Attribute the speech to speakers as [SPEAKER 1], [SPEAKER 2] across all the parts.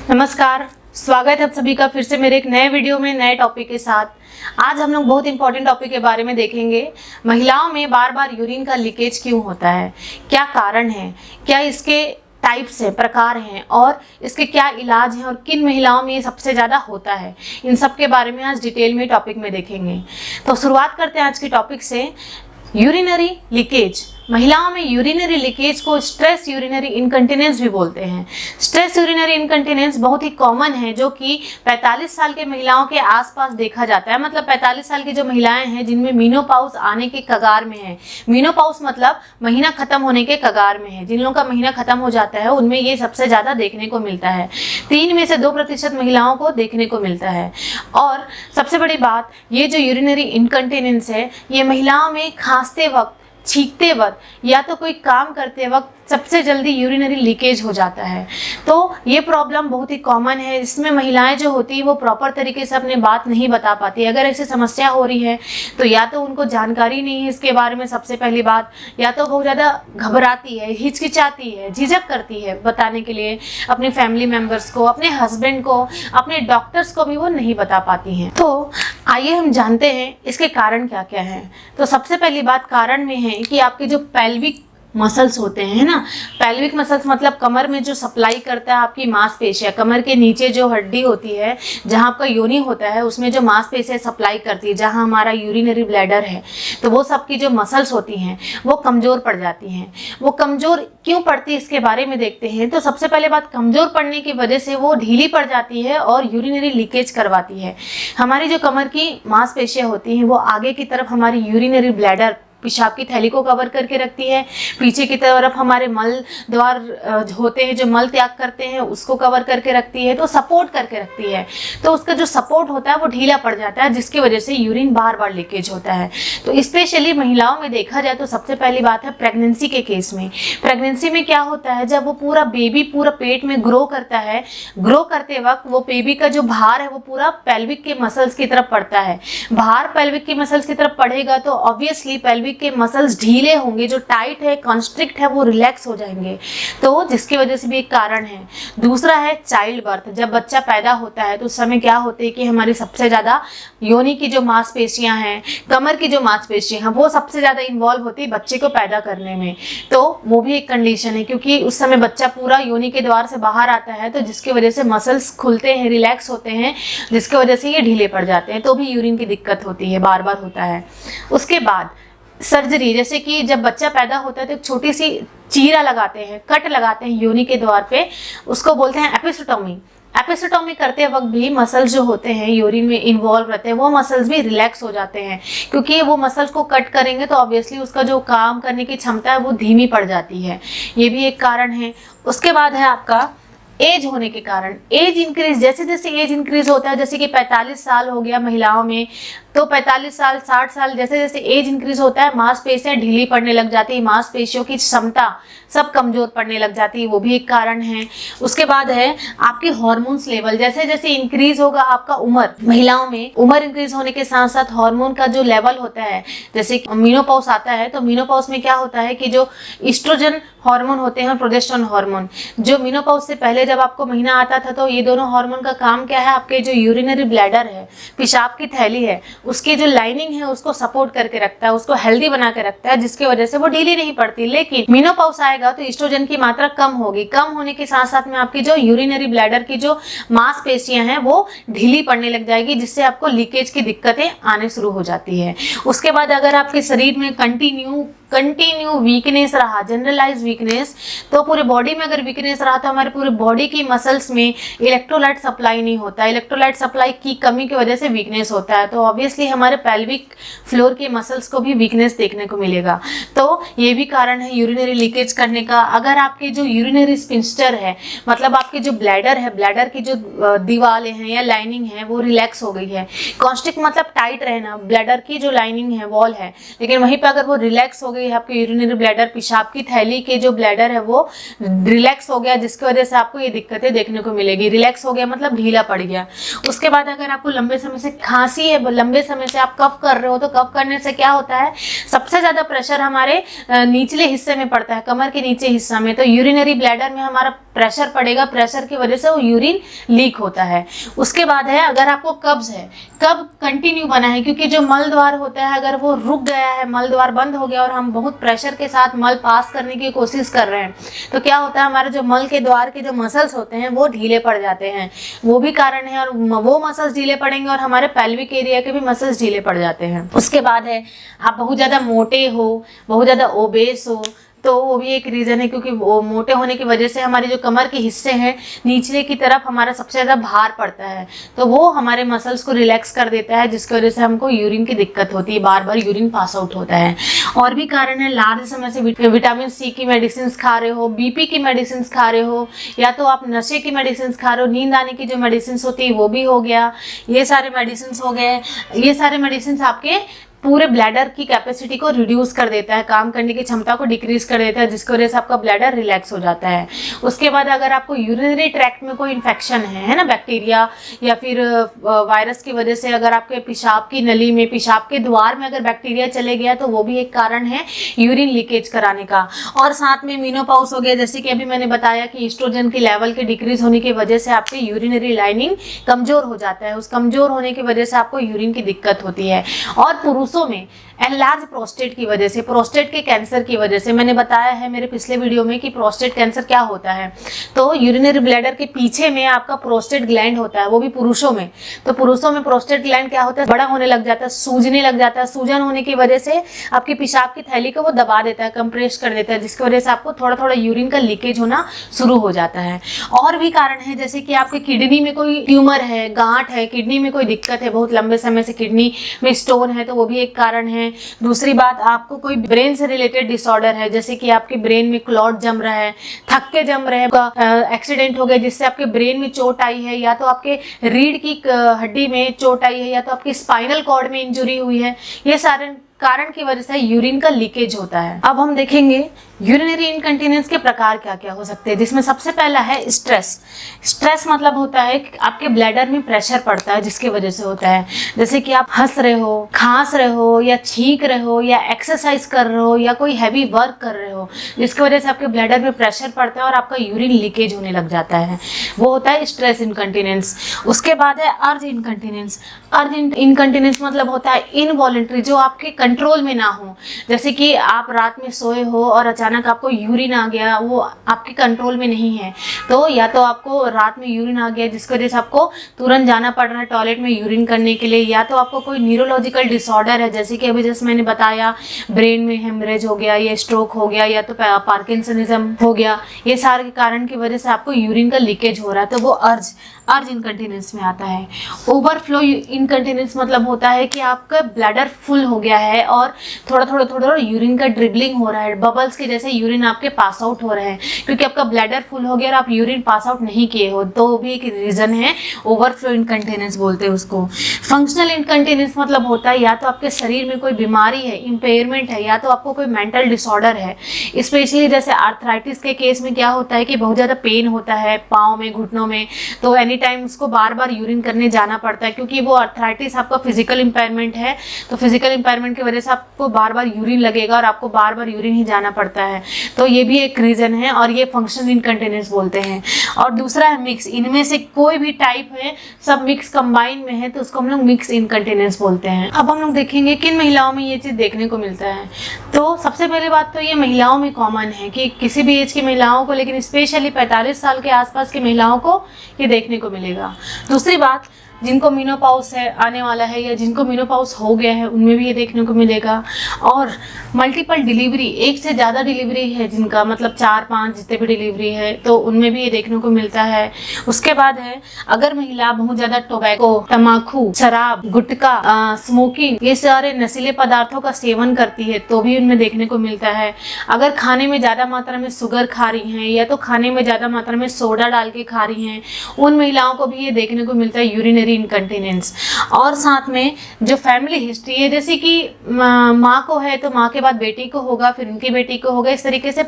[SPEAKER 1] नमस्कार, स्वागत है आप सभी का फिर से मेरे एक नए वीडियो में नए टॉपिक के साथ। आज हम लोग बहुत इंपॉर्टेंट टॉपिक के बारे में देखेंगे। महिलाओं में बार बार यूरिन का लीकेज क्यों होता है, क्या कारण है, क्या इसके टाइप्स हैं, प्रकार हैं और इसके क्या इलाज हैं और किन महिलाओं में ये सबसे ज़्यादा होता है, इन सब के बारे में आज डिटेल में टॉपिक में देखेंगे। तो शुरुआत करते हैं आज के टॉपिक से। Urinary leakage. महिलाओं में यूरिनरी लीकेज को स्ट्रेस यूरिनरी इनकंटिनेंस भी बोलते हैं। स्ट्रेस यूरिनरी इनकंटिनेंस बहुत ही कॉमन है, जो कि 45 साल के महिलाओं के आसपास देखा जाता है। मतलब 45 साल की जो महिलाएं हैं जिनमें मीनोपॉज आने के कगार में है। मीनोपॉज मतलब महीना खत्म होने के कगार में है। जिन लोगों का महीना खत्म हो जाता है उनमें ये सबसे ज़्यादा देखने को मिलता है। 3 में से 2% महिलाओं को देखने को मिलता है। और सबसे बड़ी बात, ये जो यूरिनरी इनकंटिनेंस है ये महिलाओं में खांसते वक्त, छींकते वक्त या तो कोई काम करते वक्त सबसे जल्दी यूरिनरी लीकेज हो जाता है। तो ये प्रॉब्लम बहुत ही कॉमन है। इसमें महिलाएं जो होती है वो प्रॉपर तरीके से अपनी बात नहीं बता पाती। अगर ऐसी समस्या हो रही है तो या तो उनको जानकारी नहीं है इसके बारे में, सबसे पहली बात, या तो बहुत ज़्यादा घबराती है, हिचकिचाती है, झिझक करती है बताने के लिए अपने फैमिली मेम्बर्स को, अपने हस्बैंड को, अपने डॉक्टर्स को भी वो नहीं बता पाती हैं। तो आइए हम जानते हैं इसके कारण क्या क्या हैं। तो सबसे पहली बात कारण में है कि आपके जो पेल्विक मसल्स होते हैं ना, पेल्विक मसल्स मतलब कमर में जो सप्लाई करता है आपकी मांसपेशियां, कमर के नीचे जो हड्डी होती है जहां आपका योनि होता है उसमें जो मांसपेशियां सप्लाई करती है, जहां हमारा यूरिनरी ब्लैडर है, तो वो सबकी जो मसल्स होती हैं वो कमज़ोर पड़ जाती हैं। वो कमज़ोर क्यों पड़ती है इसके बारे में देखते हैं। तो सबसे पहले बात, कमज़ोर पड़ने की वजह से वो ढीली पड़ जाती है और यूरिनरी लीकेज करवाती है। हमारी जो कमर की मांसपेशियां होती हैं वो आगे की तरफ हमारी यूरिनरी ब्लैडर, पेशाब की थैली को कवर करके रखती है। पीछे की तरफ हमारे मल द्वार होते हैं जो मल त्याग करते हैं उसको कवर करके रखती है, तो सपोर्ट करके रखती है। तो उसका जो सपोर्ट होता है वो ढीला पड़ जाता है, जिसकी वजह से यूरिन बार बार लीकेज होता है। तो स्पेशली महिलाओं में देखा जाए तो सबसे पहली बात है प्रेगनेंसी के केस में। प्रेगनेंसी में क्या होता है, जब वो पूरा बेबी पूरा पेट में ग्रो करता है, ग्रो करते वक्त वो बेबी का जो भार है वो पूरा पेल्विक के मसल्स की तरफ पड़ता है। भार पेल्विक के मसल्स की तरफ पड़ेगा तो ऑब्वियसली पेल्विक के मसल्स ढीले होंगे, जो टाइट है, कॉन्स्ट्रिक्ट है, वो रिलैक्स हो जाएंगे, तो जिसकी वजह से भी एक कारण है। दूसरा है चाइल्ड बर्थ। जब बच्चा पैदा होता है तो उस समय क्या होता है कि हमारी सबसे ज़्यादा योनि की जो मांसपेशियां हैं, कमर की जो मांसपेशियां हैं, वो सबसे ज़्यादा इन्वॉल्व होती है बच्चे को पैदा करने में। तो वो भी एक कंडीशन है, क्योंकि उस समय बच्चा पूरा योनि के द्वार से बाहर आता है, तो जिसकी वजह से मसल्स खुलते हैं, रिलैक्स होते हैं, जिसकी वजह से ये ढीले पड़ जाते हैं, तो भी यूरिन की दिक्कत होती है, बार बार होता है। उसके बाद सर्जरी, जैसे कि जब बच्चा पैदा होता है तो एक छोटी सी चीरा लगाते हैं, कट लगाते हैं योनि के द्वार पे, उसको बोलते हैं एपिसिटोमी। एपिसिटोमी करते वक्त भी मसल्स जो होते हैं यूरिन में इन्वॉल्व रहते हैं, वो मसल्स भी रिलैक्स हो जाते हैं, क्योंकि वो मसल्स को कट करेंगे तो ऑब्वियसली उसका जो काम करने की क्षमता है वो धीमी पड़ जाती है। ये भी एक कारण है। उसके बाद है आपका एज होने के कारण। एज इंक्रीज, जैसे जैसे एज इंक्रीज होता है, जैसे कि 45 साल हो गया महिलाओं में, तो 45 साल 60 साल, जैसे जैसे एज इंक्रीज होता है मांसपेशियां ढीली पड़ने लग जाती है, मांसपेशियों की क्षमता सब कमजोर पड़ने लग जाती है, वो भी एक कारण है। उसके बाद है आपके हार्मोन्स लेवल। जैसे जैसे इंक्रीज होगा आपका उम्र, महिलाओं में उम्र इंक्रीज होने के साथ साथ हार्मोन का जो लेवल होता है, जैसे मीनोपॉज आता है तो मीनोपॉज में क्या होता है कि जो ईस्ट्रोजन हार्मोन होते हैं और प्रोजेस्टेरोन हार्मोन, जो मीनोपॉज से पहले जब आपको महीना आता था तो ये दोनों हार्मोन का काम क्या है, आपके जो यूरिनरी ब्लैडर है, पेशाब की थैली है, उसकी जो लाइनिंग है उसको सपोर्ट करके रखता है, उसको हेल्दी बना के रखता है, जिसकी वजह से वो ढीली नहीं पड़ती। लेकिन मीनोपॉज आएगा तो ईस्ट्रोजन की मात्रा कम होगी, कम होने के साथ साथ में आपकी जो यूरिनरी ब्लैडर की जो मांसपेशियां हैं वो ढीली पड़ने लग जाएगी, जिससे आपको लीकेज की दिक्कतें आने शुरू हो जाती है। उसके बाद अगर आपके शरीर में कंटिन्यू वीकनेस रहा, जनरलाइज वीकनेस, तो पूरे बॉडी में अगर वीकनेस रहा तो हमारे पूरे बॉडी की मसल्स में इलेक्ट्रोलाइट सप्लाई नहीं होता। इलेक्ट्रोलाइट सप्लाई की कमी की वजह से वीकनेस होता है, तो ऑब्वियसली हमारे पेल्विक फ्लोर के मसल्स को भी वीकनेस देखने को मिलेगा। तो ये भी कारण है यूरिनरी लीकेज करने का। अगर आपके जो यूरिनरी स्फिंक्टर है, मतलब आपकी जो ब्लैडर है, ब्लैडर की जो दीवारें हैं या लाइनिंग है वो रिलैक्स हो गई है, कॉन्स्ट्रिक्ट मतलब टाइट रहना, ब्लैडर की जो लाइनिंग है, वॉल है, लेकिन वहीं पर अगर वो रिलैक्स हो गई गई, आपके यूरिनरी ब्लैडर, पेशाब की थैली के जो ब्लैडर है वो रिलैक्स हो गया, जिसकी वजह से आपको ये दिक्कतें देखने को मिलेगी। रिलैक्स हो गया मतलब ढीला पड़ गया। उसके बाद अगर आपको लंबे समय से खांसी है, लंबे समय से आप कफ कर रहे हो, तो कफ करने से क्या होता है, सबसे ज्यादा प्रेशर हमारे निचले हिस्से में पड़ता है, कमर के नीचे हिस्सा में। तो यूरिनरी ब्लैडर में हमारा प्रेशर पड़ेगा, प्रेशर की वजह से वो यूरिन लीक होता है। उसके बाद है अगर आपको कब्ज है, कब कंटिन्यू बना है, क्योंकि जो मल द्वार होता है अगर वो रुक गया है, मल द्वार बंद हो गया और हम बहुत प्रेशर के साथ मल पास करने की कोशिश कर रहे हैं, तो क्या होता है, हमारे जो मल के द्वार के जो मसल्स होते हैं वो ढीले पड़ जाते हैं, वो भी कारण है। और वो मसल्स ढीले पड़ेंगे और हमारे पेल्विक एरिया के भी मसल्स ढीले पड़ जाते हैं। उसके बाद है आप बहुत ज़्यादा मोटे हो, बहुत ज़्यादा ओबेस हो, तो वो भी एक रीज़न है, क्योंकि वो मोटे होने की वजह से हमारे जो कमर के हिस्से हैं नीचले की तरफ हमारा सबसे ज़्यादा भार पड़ता है, तो वो हमारे मसल्स को रिलैक्स कर देता है, जिसकी वजह से हमको यूरिन की दिक्कत होती है, बार बार यूरिन पास आउट होता है। और भी कारण है, लार्ज समय से विटामिन सी की मेडिसिन खा रहे हो, बीपी की मेडिसिन खा रहे हो, या तो आप नशे की मेडिसिन खा रहे हो, नींद आने की जो मेडिसिन होती है वो भी हो गया, ये सारे मेडिसिन हो गए। ये सारे मेडिसिन आपके पूरे ब्लैडर की कैपेसिटी को रिड्यूस कर देता है, काम करने की क्षमता को डिक्रीज कर देता है, जिसकी वजह से आपका ब्लैडर रिलैक्स हो जाता है। उसके बाद अगर आपको यूरिनरी ट्रैक्ट में कोई इन्फेक्शन है ना, बैक्टीरिया या फिर वायरस की वजह से अगर आपके पेशाब की नली में, पेशाब के द्वार में अगर बैक्टीरिया चले गया, तो वो भी एक कारण है यूरिन लीकेज कराने का। और साथ में मेनोपॉज हो गया, जैसे कि अभी मैंने बताया कि एस्ट्रोजन के लेवल के डिक्रीज होने की वजह से आपकी यूरिनरी लाइनिंग कमजोर हो जाता है, उस कमजोर होने की वजह से आपको यूरिन की दिक्कत होती है। और पुरुषों में एनलार्ज प्रोस्टेट की वजह से, प्रोस्टेट के कैंसर की वजह से, मैंने बताया है मेरे पिछले वीडियो में कि प्रोस्टेट कैंसर क्या होता है, तो यूरिनरी ब्लैडर के पीछे में आपका प्रोस्टेट ग्लैंड होता है, वो भी पुरुषों में। तो पुरुषों में प्रोस्टेट ग्लैंड क्या होता है, बड़ा होने लग जाता है, सूजने लग जाता है, सूजन होने की वजह से आपकी पेशाब की थैली को वो दबा देता है, कंप्रेस कर देता है, जिसकी वजह से आपको थोड़ा थोड़ा यूरिन का लीकेज होना शुरू हो जाता है। और भी कारण है, जैसे कि आपके किडनी में कोई ट्यूमर है, गांठ है, किडनी में कोई दिक्कत है, बहुत लंबे समय से किडनी में स्टोन है, तो वो भी एक कारण है। दूसरी बात, आपको कोई ब्रेन से रिलेटेड डिसऑर्डर है, जैसे कि आपके ब्रेन में क्लॉट जम रहा है, थक्के जम रहे हैं, एक्सीडेंट हो गया जिससे आपके ब्रेन में चोट आई है, या तो आपके रीढ़ की हड्डी में चोट आई है, या तो आपकी स्पाइनल कॉर्ड में इंजुरी हुई है, ये सारे कारण की वजह से यूरिन का लीकेज होता है। अब हम देखेंगे यूरिनरी इनकंटिनेंस के प्रकार क्या क्या हो सकते हैं, जिसमें सबसे पहला है स्ट्रेस। स्ट्रेस मतलब होता है कि आपके ब्लैडर में प्रेशर पड़ता है, जिसकी वजह से होता है, जैसे कि आप हंस रहे हो, खांस रहे हो, या छींक रहे हो, या एक्सरसाइज कर रहे हो, या कोई हैवी वर्क कर रहे हो, जिसकी वजह से आपके ब्लैडर में प्रेशर पड़ता है और आपका यूरिन लीकेज होने लग जाता है, वो होता है स्ट्रेस इनकंटिनेंस। उसके बाद है अर्ज इनकंटिनेंस। अर्ज इनकंटिनेंस मतलब होता है इनवॉलेंट्री, जो आपके कंट्रोल में ना हो, जैसे कि आप रात में सोए हो और अचानक आपको यूरिन आ गया, वो आपके कंट्रोल में नहीं है, तो या तो आपको रात में यूरिन आ गया जिसकी वजह से आपको तुरंत जाना पड़ रहा है टॉयलेट में यूरिन करने के लिए, या तो आपको कोई न्यूरोलॉजिकल डिसऑर्डर है, जैसे कि अभी जैसे मैंने बताया ब्रेन में हेमरेज हो गया, या स्ट्रोक हो गया, या तो पार्किंसनिज्म हो गया, ये सारे के कारण की वजह से आपको यूरिन का लीकेज हो रहा है, तो वो अर्ज इनकंटिनेंस में आता है। ओवरफ्लो इनकंटिनेंस मतलब होता है कि आपका ब्लैडर फुल हो गया है और थोड़ा थोड़ा यूरिन का ड्रिबलिंग हो रहा है, बबल्स के जैसे यूरिन आपके पास आउट हो रहे हैं, क्योंकि आपका ब्लैडर फुल हो गया और आप यूरिन पास आउट नहीं किए हो, तो भी एक रीजन है, ओवरफ्लो इनकंटिनेंस बोलते हैं उसको। फंक्शनल इनकंटिनेंस मतलब होता है या तो आपके शरीर में कोई बीमारी है, इंपेयरमेंट है, या तो आपको कोई मेंटल डिसऑर्डर है, स्पेशली जैसे आर्थराइटिस के केस में क्या होता है कि बहुत ज़्यादा पेन होता है पाँव में, घुटनों में, तो एनी टाइम उसको बार बार यूरिन करने जाना पड़ता है, क्योंकि वो आर्थराइटिस आपका फिजिकल इंपेयरमेंट है, तो फिजिकल इंपेयरमेंट की वजह से आपको बार बार यूरिन लगेगा और आपको बार बार यूरिन ही जाना पड़ता है, तो ये भी एक रीजन है और ये फंक्शनल इनकंटिनेंस बोलते हैं। और दूसरा है मिक्स, इनमें से कोई भी टाइप है, सब मिक्स कंबाइन में है, तो उसको हम लोग मिक्स इनकंटिनेंस बोलते हैं। अब हम लोग देखेंगे किन महिलाओं में ये चीज़ देखने को मिलता है। तो सबसे पहली बात तो ये महिलाओं में कॉमन है कि किसी भी एज की महिलाओं को, लेकिन स्पेशली 45 साल के आसपास की महिलाओं को ये देखने को मिलेगा। दूसरी बात, जिनको मेनोपॉज है आने वाला है या जिनको मेनोपॉज हो गया है उनमें भी ये देखने को मिलेगा। और मल्टीपल डिलीवरी, एक से ज़्यादा डिलीवरी है जिनका, मतलब 4-5 जितने भी डिलीवरी है, तो उनमें भी ये देखने को मिलता है। उसके बाद है अगर महिला बहुत ज़्यादा टोबैको, तम्बाकू, शराब, गुटखा, स्मोकिंग, ये सारे नशीले पदार्थों का सेवन करती है, तो भी उनमें देखने को मिलता है। अगर खाने में ज़्यादा मात्रा में शुगर खा रही हैं या तो खाने में ज़्यादा मात्रा में सोडा डाल के खा रही हैं, उन महिलाओं को भी ये देखने को मिलता है यूरिनरी यूरिनरी इनकंटिनेंस। और साथ में जो फैमिली हिस्ट्री है, जैसे कि माँ को है तो माँ के बाद बेटी को होगा, फिर उनकी बेटी को होगा, इस तरीके से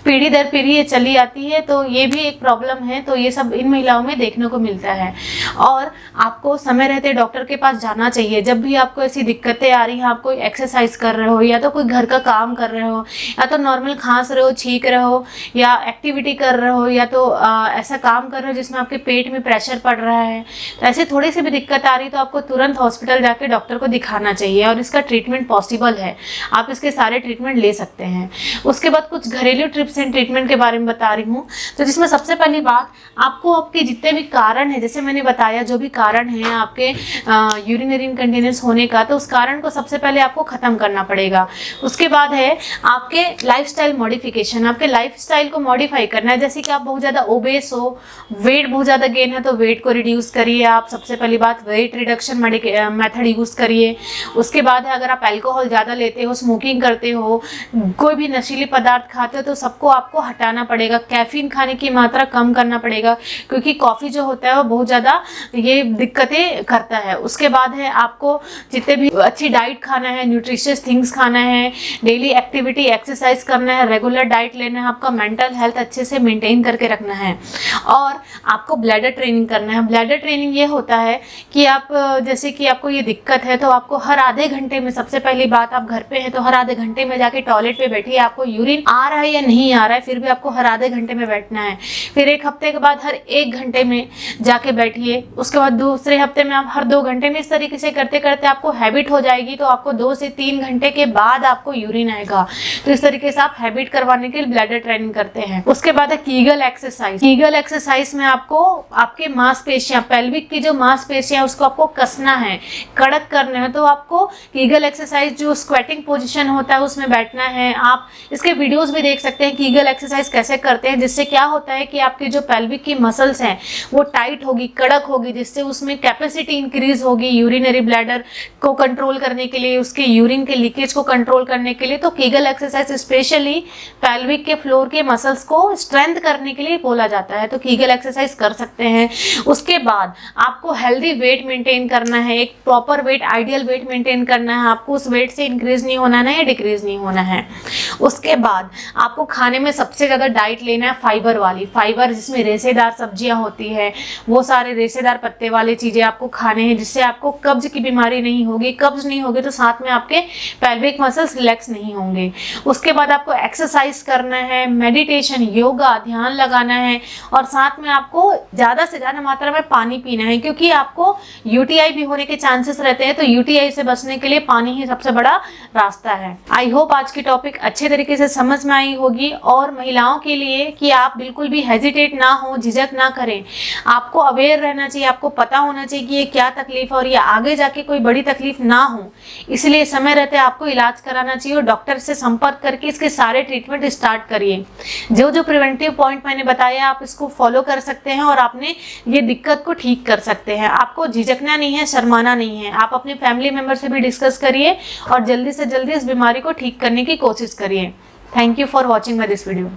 [SPEAKER 1] पीढ़ी दर पीढ़ी ये चली आती है, तो ये भी एक प्रॉब्लम है। तो ये सब इन महिलाओं में देखने को मिलता है। और आपको समय रहते डॉक्टर के पास जाना चाहिए। जब भी आपको ऐसी दिक्कतें आ रही हैं, आप कोई एक्सरसाइज कर रहे हो या तो कोई घर का काम कर रहे हो या तो नॉर्मल खांस रहे हो, छींक रहे हो या एक्टिविटी कर रहे हो या तो ऐसा काम कर रहे हो जिसमें आपके पेट में प्रेशर पड़ रहा है, तो ऐसे थोड़ी सी भी दिक्कत आ रही है तो आपको तुरंत हॉस्पिटल जाके डॉक्टर को दिखाना चाहिए। और इसका ट्रीटमेंट पॉसिबल है, आप इसके सारे ट्रीटमेंट ले सकते हैं। उसके बाद कुछ घरेलू टिप्स एंड ट्रीटमेंट के बारे में बता रही हूँ। तो जिसमें सबसे पहली बात, आपको आपके जितने भी कारण है, जैसे मैंने बताया जो भी कारण है आपके यूरिनरी इनकंटिनेंस होने का, तो उस कारण को सबसे पहले आपको खत्म करना पड़ेगा। उसके बाद है आपके लाइफस्टाइल मॉडिफिकेशन, आपके लाइफस्टाइल को मॉडिफाई करना है। जैसे कि आप बहुत ज़्यादा ओबेस हो, वेट बहुत ज़्यादा गेन है, तो वेट को रिड्यूस करिए। आप सबसे पहली बात वेट रिडक्शन मेथड यूज़ करिए। उसके बाद है अगर आप अल्कोहल ज़्यादा लेते हो, स्मोकिंग करते हो, कोई भी नशीली पदार्थ खाते हो, तो सबको आपको हटाना पड़ेगा। कैफीन खाने की मात्रा कम करना पड़ेगा, क्योंकि कॉफ़ी जो होता है वो बहुत ज़्यादा ये दिक्कतें करता है। उसके बाद है आपको जितने भी अच्छी डाइट खाना है, न्यूट्रिशियस थिंग्स खाना है, डेली एक्टिविटी एक्सरसाइज करना है, रेगुलर डाइट लेना है, आपका मेंटल हेल्थ अच्छे से मेंटेन करके रखना है। और आपको ब्लैडर ट्रेनिंग करना है। ब्लैडर ट्रेनिंग ये होता है कि आप जैसे कि आपको ये दिक्कत है तो आपको हर आधे घंटे में, सबसे पहली बात आप घर पे हैं तो हर आधे घंटे में जाके टॉयलेट पे बैठिए। आपको यूरिन आ रहा है या नहीं आ रहा है, फिर भी आपको हर आधे घंटे में बैठना है। फिर एक हफ्ते के बाद हर 1 घंटे में जाके बैठिए। उसके बाद दूसरे हफ्ते में आप हर 2 घंटे में। इस तरीके से करते करते आपको हैबिट हो जाएगी, तो आपको 2 से 3 घंटे के बाद आपको यूरिन आएगा। तो इस तरीके से आप हैबिट करवाने के लिए ब्लैडर ट्रेनिंग करते हैं। उसके बाद है कीगल एक्सरसाइज। कीगल एक्सरसाइज में आपको आपके मांसपेशियां, पेल्विक की जो मांसपेशियां उसको आपको कसना है, कड़क करना है। तो आपको कीगल एक्सरसाइज जो स्क्वेटिंग पोजीशन होता है उसमें बैठना है। आप इसके वीडियोस भी देख सकते हैं कीगल एक्सरसाइज कैसे करते हैं, जिससे क्या होता है कि आपके जो पेल्विक की मसल्स हैं वो टाइट होगी, कड़क होगी, जिससे उसमें कैपेसिटी इंक्रीज होगी यूरिनरी ब्लैडर को कंट्रोल करने के लिए, उसके यूरिन के लीकेज को कंट्रोल करने के लिए। तो कीगल एक्सरसाइज स्पेशली पेल्विक के फ्लोर के मसल्स को स्ट्रेंथ करने के लिए बोला जाता है, तो कीगल एक्सरसाइज कर सकते हैं। उसके बाद आपको हेल्दी वेट मेंटेन करना है, एक proper weight, ideal weight maintain करना है। आपको उस वेट से इंक्रीज नहीं होना है या डिक्रीज नहीं होना है। उसके बाद आपको खाने में सबसे ज़्यादा डाइट लेना है फाइबर वाली, फाइबर जिसमें रेशेदार सब्जियां होती है, वो सारे रेशेदार पत्ते वाली चीज़ें आपको खाने हैं, जिससे आपको कब्ज की बीमारी नहीं होगी। कब्ज नहीं होगी तो साथ में आपके पेल्विक मसल्स रिलैक्स नहीं होंगे। उसके बाद आपको एक्सरसाइज करना है, मेडिटेशन, योगा, ध्यान लगाना है, और साथ में आपको ज़्यादा से ज़्यादा मात्रा में पानी पीना है, क्योंकि आपको यूटीआई भी होने के चांसेस रहते हैं। तो यूटीआई से बचने के लिए पानी ही सबसे बड़ा रास्ता है। आई होप आज की टॉपिक अच्छे तरीके से समझ में आई होगी, और महिलाओं के लिए कि आप बिल्कुल भी हेजिटेट ना हो, झिझक ना करें। आपको अवेयर रहना चाहिए, आपको पता होना चाहिए कि ये क्या तकलीफ है और ये आगे जाके कोई बड़ी तकलीफ ना हो। इसलिए समय रहते आपको इलाज कराना चाहिए और डॉक्टर से संपर्क करके इसके सारे ट्रीटमेंट स्टार्ट करिए। जो जो प्रिवेंटिव पॉइंट मैंने बताया आप इसको फॉलो कर सकते हैं और आपने ये दिक्कत को ठीक कर सकते हैं। आपको झिझकना नहीं है, शर्माना नहीं है। आप अपने फैमिली मेंबर से भी डिस्कस करिए और जल्दी से जल्दी इस बीमारी को ठीक करने की कोशिश करिए। Thank you for watching my this video.